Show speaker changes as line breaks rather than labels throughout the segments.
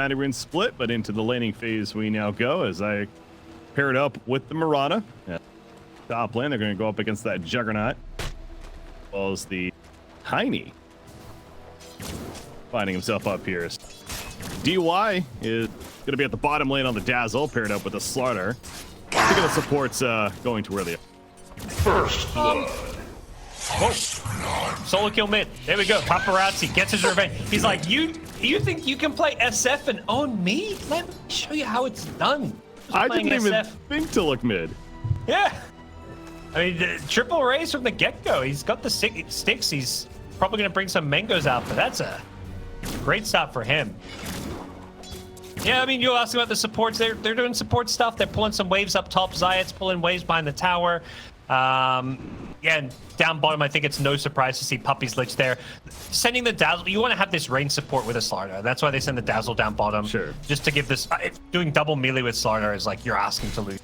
90 rune split, but into the laning phase we now go as I paired up with the Mirana. Yeah. Top lane, they're going to go up against that Juggernaut. As well as the Tiny. Finding himself up here. DY is going to be at the bottom lane on the Dazzle, paired up with the Slaughter. I think the support's going to where they are.
First blood.
Solo kill mid. There we go. Paparazzi gets his revenge. He's like, you think you can play SF and own me? Let me show you how it's done.
I didn't even think to look mid.
Yeah. I mean, triple raise from the get-go. He's got the sticks. He's probably going to bring some mangoes out, but that's a great stop for him. Yeah, I mean, you asked about the supports. They're doing support stuff. They're pulling some waves up top. Zayat's pulling waves behind the tower. Yeah, and down bottom, I think it's no surprise to see Puppy's Lich there. Sending the Dazzle, you want to have this range support with a Slaughter. That's why they send the Dazzle down bottom.
Sure.
Just to give this, doing double melee with Slaughter is like you're asking to lose.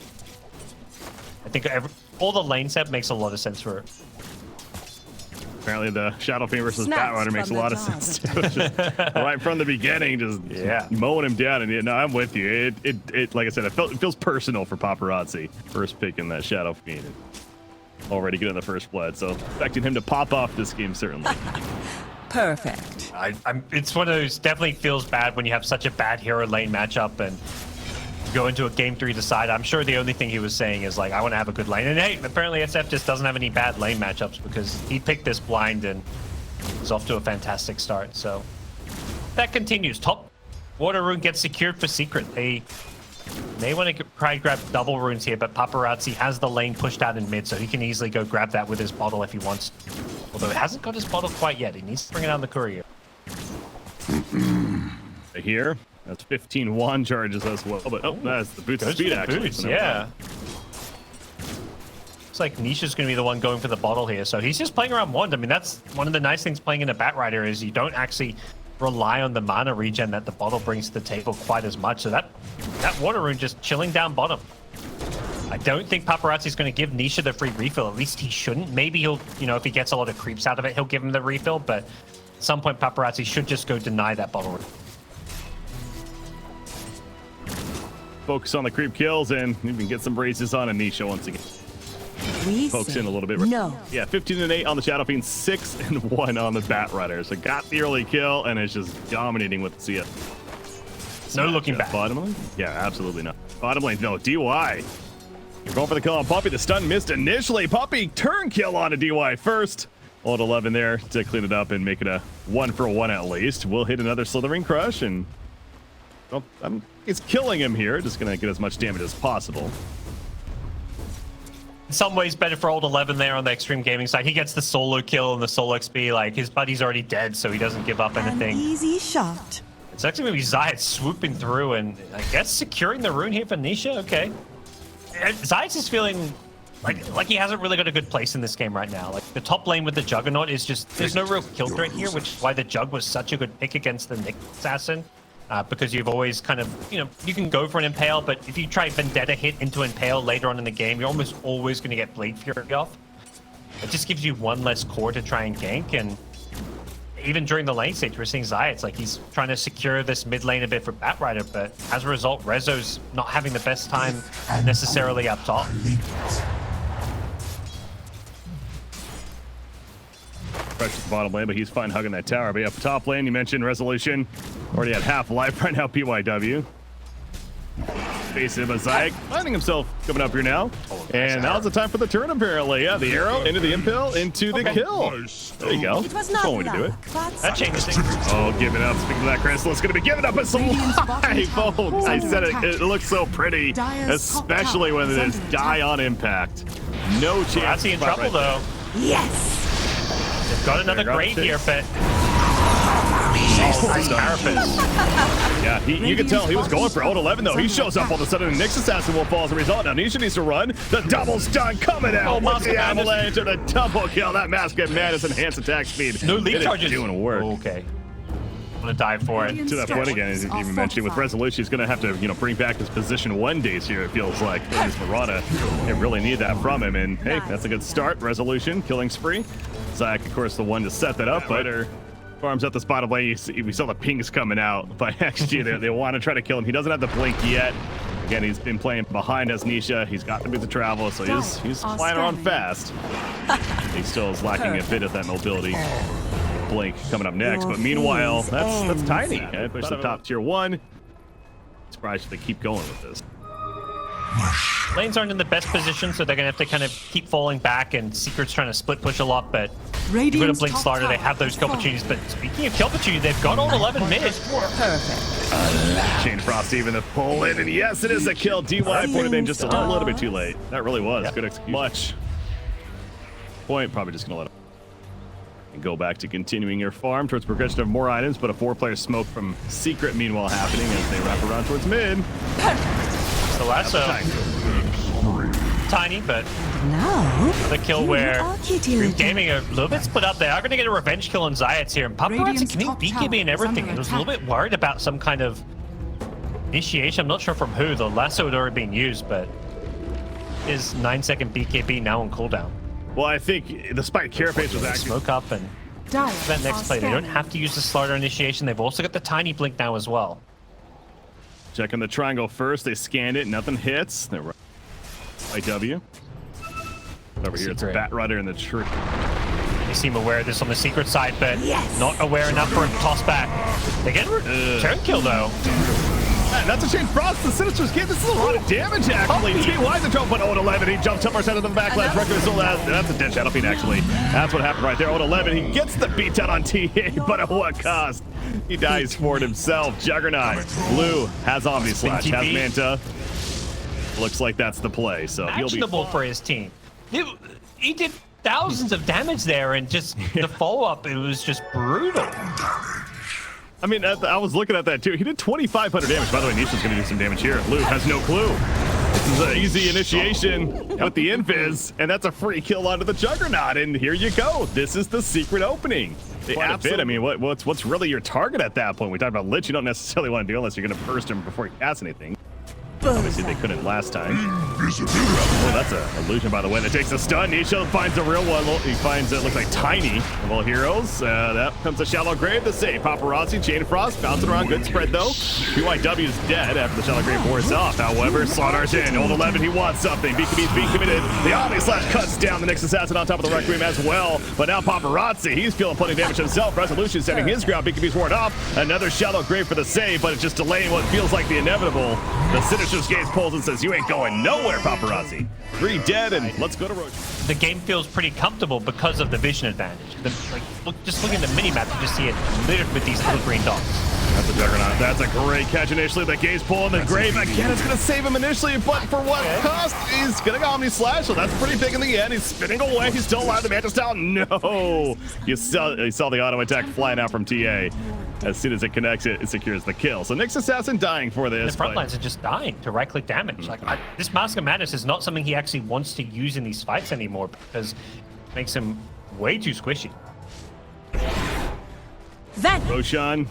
I think all the lane set makes a lot of sense for it.
Apparently the Shadow Fiend versus Batrider makes a lot of sense too. Just right from the beginning, just mowing him down. And no, I'm with you. It like I said, it feels personal for Paparazzi. First pick in that Shadow Fiend. Already getting the first blood, so expecting him to pop off this game certainly.
Perfect.
It's one of those, definitely feels bad when you have such a bad hero lane matchup and go into a game 3 decide. I'm sure the only thing he was saying is like, I want to have a good lane. And hey, apparently SF just doesn't have any bad lane matchups because he picked this blind and is off to a fantastic start. So that continues. Top water rune gets secured for secret. They may want to try grab double runes here, but Paparazzi has the lane pushed out in mid, so he can easily go grab that with his bottle if he wants. Although he hasn't got his bottle quite yet. He needs to bring it down the courier.
Here, that's 15-1 charges as well, but oh, that's the boots of speed actually.
Boots, yeah. Looks like Nisha's going to be the one going for the bottle here, so he's just playing around wand. I mean, that's one of the nice things playing in a Batrider is you don't actually rely on the mana regen that the bottle brings to the table quite as much. So that water rune just chilling down bottom. I don't think Paparazzi's going to give Nisha the free refill. At least he shouldn't. Maybe he'll, you know, if he gets a lot of creeps out of it, he'll give him the refill. But at some point, Paparazzi should just go deny that bottle rune.
Focus on the creep kills and even get some braces on Anisha once again. Pokes in a little bit.
No.
Yeah, 15-8 on the Shadow Fiend, 6-1 on the Batrider. So got the early kill and is just dominating with the CS.
No looking back.
Bottom lane? Yeah, absolutely not. Bottom lane, no. DY. You're going for the kill on Puppy. The stun missed initially. Puppy turn kill on a DY first. Old 11 there to clean it up and make it a 1-for-1 at least. We'll hit another Slithering Crush and well, he's killing him here. Just gonna get as much damage as possible.
In some ways better for old 11 there on the Xtreme Gaming side. He gets the solo kill and the solo XP. Like his buddy's already dead, so he doesn't give up anything.
An easy shot.
It's actually going to be Zayat swooping through and I guess securing the rune here for Nisha. Okay. Zayat's is feeling like he hasn't really got a good place in this game right now. Like the top lane with the Juggernaut is just, there's no real kill threat here, which is why the Jug was such a good pick against the Nick Assassin. Because you've always kind of, you know, you can go for an Impale, but if you try Vendetta hit into Impale later on in the game, you're almost always going to get Blade Fury off. It just gives you one less core to try and gank, and even during the lane stage, we're seeing Zayat, like he's trying to secure this mid lane a bit for Batrider, but as a result, Rezo's not having the best time necessarily up top.
Pressures the bottom lane, but he's fine hugging that tower. But yeah, top lane, you mentioned Resolution. Already at half life right now, PYW. Facing Zayat, finding himself coming up here now. And now's the time for the turn, apparently. Yeah, the arrow into the impale, into the kill. There you go.
It was not
going to do it.
That changes things.
Oh, giving up. Speaking of that, Crystal, it's going to be giving up a life, folks. I said it. It looks so pretty, especially when it is die on impact. No chance.
That's in trouble, though.
Yes.
They've got another grade here, but nice carapace.
Yeah, you can tell he was going for old 11 though. He shows up all of a sudden, and Nyx Assassin will fall as a result. Now Nisha needs to run. The double stun coming out with the avalanche and a double kill. That Mask of Madness enhanced attack speed.
No lead charges.
Doing work.
Okay. I'm gonna dive for it.
To that point again, as you even mentioned, with Resolution, he's gonna have to, you know, bring back his position 1 days here. It feels like his Mirana. They really need that from him, and hey, that's a good start. Resolution killing spree. Zach, of course, the one to set that up, but Farms at the spot of lane. We saw the pings coming out by XG. They want to try to kill him. He doesn't have the blink yet. Again, he's been playing behind as Nisha. He's got the bit to travel, so he's flying around fast. He still is lacking a bit of that mobility. Blink coming up next, but meanwhile, that's tiny. Push the top tier 1. Surprised if they keep going with this.
Lanes aren't in the best position, so they're gonna have to kind of keep falling back, and Secret's trying to split push a lot, but we've got a blink starter, they have those kill opportunities, but speaking of kill opportunity, they've got all 11 mid.
Perfect.
Chain Frost even the pull in, and yes, it is a kill. DY pointed in just a little bit too late. That really was good execution. Much. Point, probably just gonna let him and go back to continuing your farm towards progression of more items, but a 4-player smoke from Secret meanwhile happening as they wrap around towards mid.
So that's tiny, but
Now,
the kill where
Extreme
Gaming are a little bit split up. They are going to get a revenge kill on Zayats here, and Paparazzi can
top
BKB and
tower is
everything.
under
I was a little bit worried about some kind of initiation. I'm not sure from who. The lasso had already been used, but is 9-second BKB now on cooldown?
Well, I think the spike carapace was actually
Smoke up and that next play. They don't have to use the slaughter initiation. They've also got the tiny blink now as well.
checking the triangle first. They scanned it, nothing hits. They're right. IW. Over here, it's Bat Rudder in the tree.
They seem aware of this on the Secret side, but not aware enough for a toss back. They get turn kill though.
Man, that's a shame. Frost, the Sinister's kid. This is a lot of damage, actually. TY the jump on 0-11. He jumps up out of the backlash. That's a dead Shadow Fiend, actually. That's what happened right there. 0-11. He gets the beat down on TA, but at what cost? He dies for it himself. Juggernaut. Blue has Omni Slash, has Manta. Looks like that's the play, so he'll be
actionable for his team. He did thousands of damage there, and just the follow-up, it was just brutal.
I mean, I was looking at that too. He did 2,500 damage. By the way, Nisha's going to do some damage here. Blue has no clue. This is an easy initiation with the Invis, and that's a free kill onto the Juggernaut. And here you go. This is the secret opening. Quite a bit. I mean, what's really your target at that point? We talked about Lich. You don't necessarily want to do unless you're going to burst him before he casts anything. Obviously, they couldn't last time. Oh, that's an illusion, by the way. That takes a stun. Nisha finds a real one. He finds it looks like Tiny of all heroes. That comes a Shallow Grave. The save. Paparazzi, Chain Frost, bouncing around. Good spread, though. BYW is dead after the Shallow Grave wears off. However, Slaughter's in. Old 11, he wants something. BKB's being committed. The Omni Slash cuts down the next assassin on top of the Requiem as well. But now Paparazzi, he's feeling plenty of damage himself. Resolution setting his ground. BKB's ward off. Another Shallow Grave for the save, but it's just delaying what feels like the inevitable. The Sinister's gaze pulls and says, you ain't going nowhere, Paparazzi. 3 dead, and let's go to Roach.
The game feels pretty comfortable because of the vision advantage. Just looking at the mini-map, you just see it littered with these little green dots.
That's a Juggernaut. That's a great catch initially. The gaze pull in the grave. Again, it's going to save him initially, but for what cost? He's going to go Omni Slash, so that's pretty big in the end. He's spinning away. He's still alive. The Mantis down. No! You saw the auto attack flying out from TA. As soon as it connects it, it secures the kill. So Nyx Assassin dying for this.
The front lines are just dying to right-click damage. This Mask of Madness is not something he actually wants to use in these fights anymore because it makes him way too squishy.
Roshan,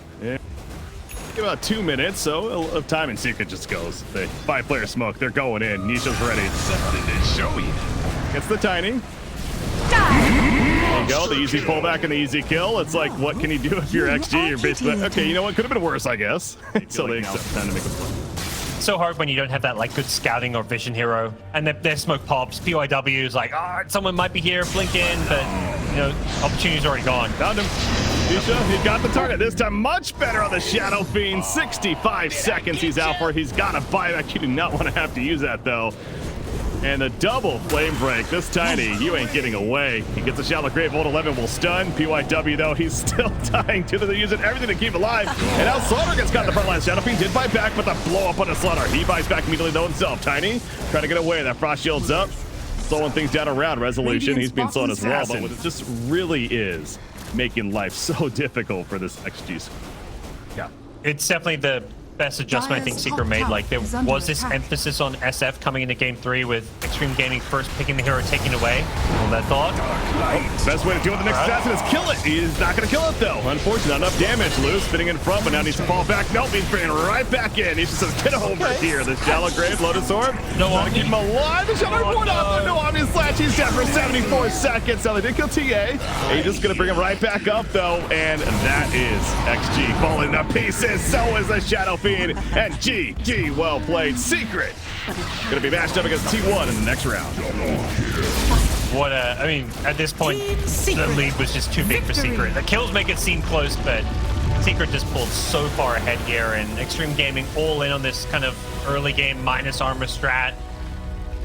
about 2 minutes, so of time and Secret just goes. The 5-player smoke, they're going in. Nisha's ready.
Something to show you.
Gets the Tiny. There you go, the easy pullback and the easy kill. It's like, what can you do if you're XG? You're basically, okay, you know what? Could have been worse, I guess. So they accept time to make a play.
So hard when you don't have that good scouting or vision hero, and their smoke pops. PYW is like, someone might be here, blink in, but opportunity's already gone.
Found him. Nisha, he got the target this time. Much better on the Shadow Fiend. 65 seconds he's out for. He's got a buyback. You do not want to have to use that though. And the double flame break. This Tiny, you ain't getting away. He gets a Shallow Grave. Old 11 will stun. PYW, though, he's still dying to the using everything to keep alive. And now Slaughter gets caught in the front line. Shadow Fiend did buy back, but the blow up on the Slaughter. He buys back immediately, though, himself. Tiny trying to get away. That Frost Shield's up. Slowing things down around. Resolution, he's been slowed as well. But it just really is making life so difficult for this XG.
Yeah. It's definitely the best adjustment I think
Dire's
Secret
top
made.
tower
Like, there
is under
was this
attack.
emphasis on SF coming into game 3 with Xtreme Gaming first picking the hero, taking away all that thought.
Best way to deal with the next assassin is kill it. He's not going to kill it, though. Unfortunately, not enough damage. Luz spinning in front, but now needs to fall back. Nope, he's bringing right back in. He just says, get over here. The Shallow Grave, Lotus Orb.
No
Trying to
Omni.
keep him alive. The Shadow
Oh,
Report up.
no.
No Omni Slash. He's down for 74 seconds. Now they did kill TA. He's just going to bring him right back up, though. And that is XG falling to pieces. So is the Shadow Fiend. And GG, well played. Secret going to be matched up against T1 in the next round.
What a, I mean, at this point,
Team
the
Secret.
lead was just too big for
Victory.
Secret. The kills make it seem close, but Secret just pulled so far ahead here, and Xtreme Gaming all in on this kind of early game minus armor strat.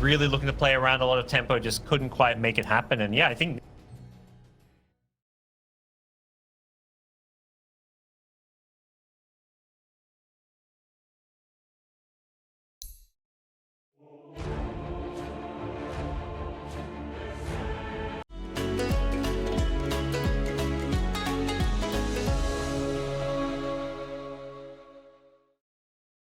Really looking to play around a lot of tempo, just couldn't quite make it happen. And yeah, I think